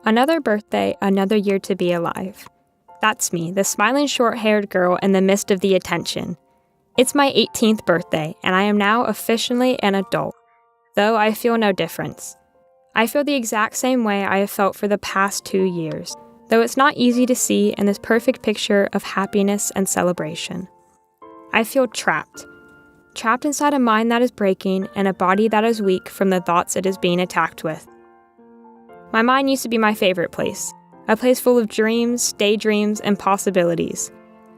Another birthday, another year to be alive. That's me, the smiling short-haired girl in the midst of the attention. It's my 18th birthday, and I am now officially an adult, though I feel no difference. I feel the exact same way I have felt for the past 2 years, though it's not easy to see in this perfect picture of happiness and celebration. I feel trapped. Trapped inside a mind that is breaking and a body that is weak from the thoughts it is being attacked with. My mind used to be my favorite place, a place full of dreams, daydreams, and possibilities.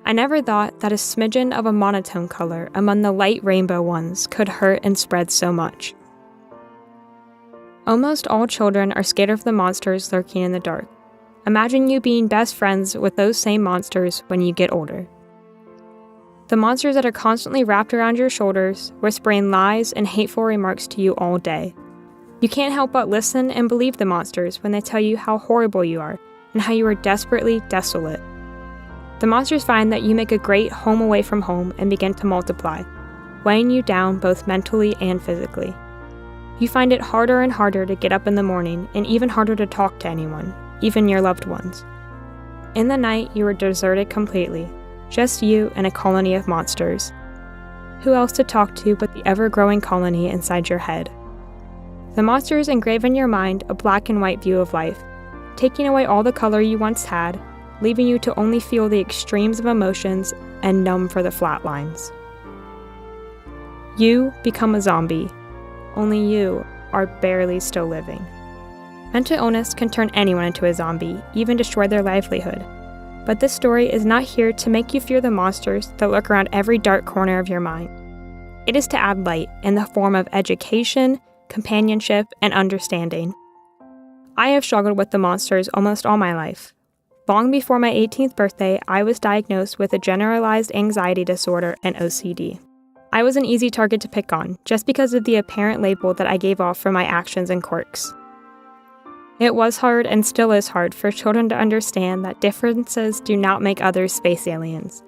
I never thought that a smidgen of a monotone color among the light rainbow ones could hurt and spread so much. Almost all children are scared of the monsters lurking in the dark. Imagine you being best friends with those same monsters when you get older. The monsters that are constantly wrapped around your shoulders, whispering lies and hateful remarks to you all day. You can't help but listen and believe the monsters when they tell you how horrible you are and how you are desperately desolate. The monsters find that you make a great home away from home and begin to multiply, weighing you down both mentally and physically. You find it harder and harder to get up in the morning and even harder to talk to anyone, even your loved ones. In the night, you are deserted completely, just you and a colony of monsters. Who else to talk to but the ever-growing colony inside your head? The monsters engrave in your mind a black and white view of life, taking away all the color you once had, leaving you to only feel the extremes of emotions and numb for the flat lines. You become a zombie. Only you are barely still living. Mental illness can turn anyone into a zombie, even destroy their livelihood. But this story is not here to make you fear the monsters that lurk around every dark corner of your mind. It is to add light in the form of education, companionship, and understanding. I have struggled with the monsters almost all my life. Long before my 18th birthday, I was diagnosed with a generalized anxiety disorder and OCD. I was an easy target to pick on, just because of the apparent label that I gave off for my actions and quirks. It was hard and still is hard for children to understand that differences do not make others space aliens.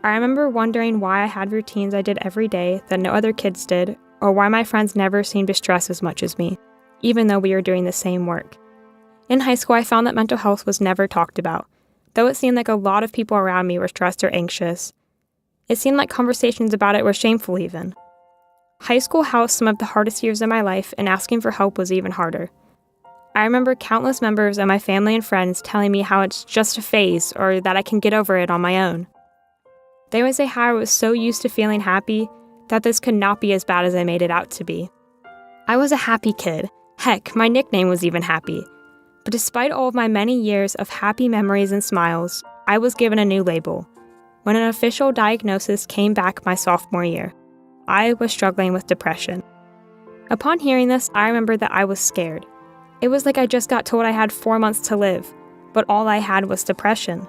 I remember wondering why I had routines I did every day that no other kids did, or why my friends never seemed to stress as much as me, even though we were doing the same work. In high school, I found that mental health was never talked about, though it seemed like a lot of people around me were stressed or anxious. It seemed like conversations about it were shameful even. High school housed some of the hardest years of my life, and asking for help was even harder. I remember countless members of my family and friends telling me how it's just a phase or that I can get over it on my own. They would say how I was so used to feeling happy that this could not be as bad as I made it out to be. I was a happy kid. Heck, my nickname was even Happy. But despite all of my many years of happy memories and smiles, I was given a new label. When an official diagnosis came back my sophomore year, I was struggling with depression. Upon hearing this, I remember that I was scared. It was like I just got told I had 4 months to live, but all I had was depression.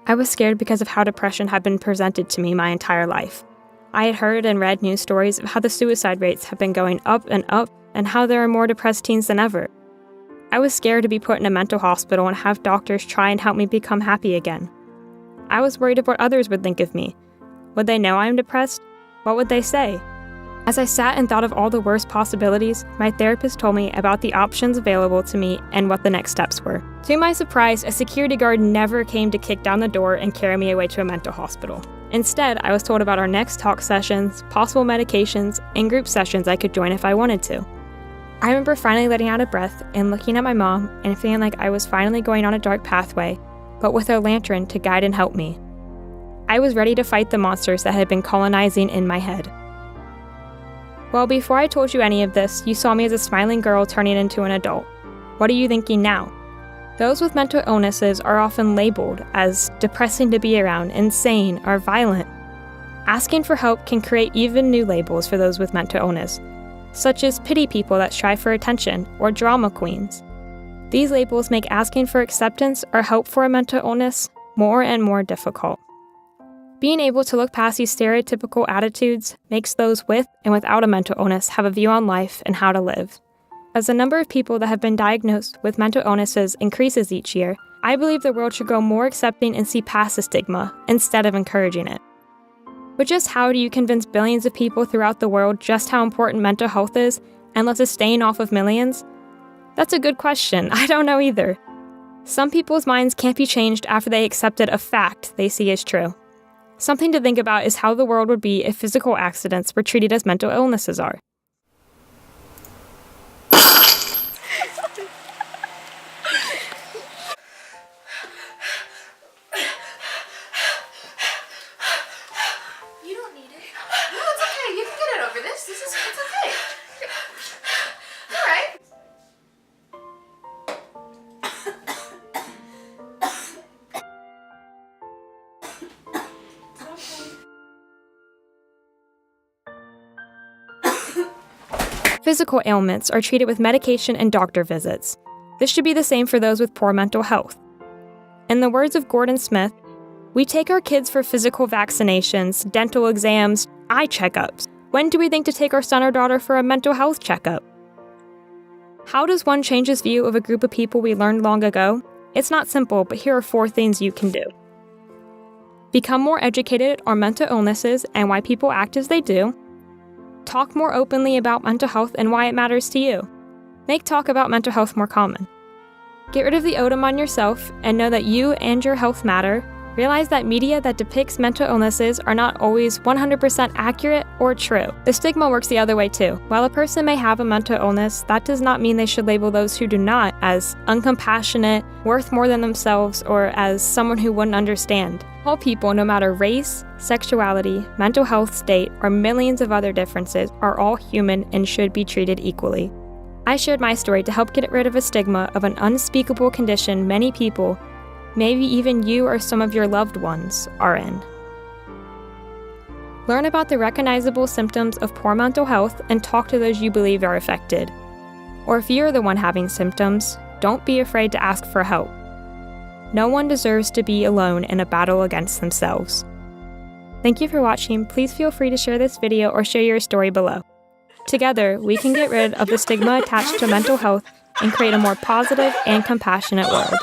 I was scared because of how depression had been presented to me my entire life. I had heard and read news stories of how the suicide rates have been going up and how there are more depressed teens than ever. I was scared to be put in a mental hospital and have doctors try and help me become happy again. I was worried of what others would think of me. Would they know I am depressed? What would they say? As I sat and thought of all the worst possibilities, my therapist told me about the options available to me and what the next steps were. To my surprise, a security guard never came to kick down the door and carry me away to a mental hospital. Instead, I was told about our next talk sessions, possible medications, and group sessions I could join if I wanted to. I remember finally letting out a breath and looking at my mom and feeling like I was finally going on a dark pathway, but with a lantern to guide and help me. I was ready to fight the monsters that had been colonizing in my head. Well, before I told you any of this, you saw me as a smiling girl turning into an adult. What are you thinking now? Those with mental illnesses are often labeled as depressing to be around, insane, or violent. Asking for help can create even new labels for those with mental illness, such as pity people that strive for attention or drama queens. These labels make asking for acceptance or help for a mental illness more and more difficult. Being able to look past these stereotypical attitudes makes those with and without a mental illness have a view on life and how to live. As the number of people that have been diagnosed with mental illnesses increases each year, I believe the world should grow more accepting and see past the stigma instead of encouraging it. But just how do you convince billions of people throughout the world just how important mental health is and let us staying off of millions? That's a good question. I don't know either. Some people's minds can't be changed after they accepted a fact they see as true. Something to think about is how the world would be if physical accidents were treated as mental illnesses are. You don't need it. No, it's okay. You can get it over this. It's okay. All right. Physical ailments are treated with medication and doctor visits. This should be the same for those with poor mental health. In the words of Gordon Smith, we take our kids for physical vaccinations, dental exams, eye checkups. When do we think to take our son or daughter for a mental health checkup? How does one change his view of a group of people we learned long ago? It's not simple, but here are 4 things you can do. Become more educated on mental illnesses and why people act as they do. Talk more openly about mental health and why it matters to you. Make talk about mental health more common. Get rid of the odom on yourself and know that you and your health matter. Realize that media that depicts mental illnesses are not always 100% accurate or true. The stigma works the other way too. While a person may have a mental illness, that does not mean they should label those who do not as uncompassionate, worth more than themselves, or as someone who wouldn't understand. All people, no matter race, sexuality, mental health state, or millions of other differences, are all human and should be treated equally. I shared my story to help get rid of a stigma of an unspeakable condition many people, maybe even you or some of your loved ones, are in. Learn about the recognizable symptoms of poor mental health and talk to those you believe are affected. Or if you're the one having symptoms, don't be afraid to ask for help. No one deserves to be alone in a battle against themselves. Thank you for watching. Please feel free to share this video or share your story below. Together, we can get rid of the stigma attached to mental health and create a more positive and compassionate world.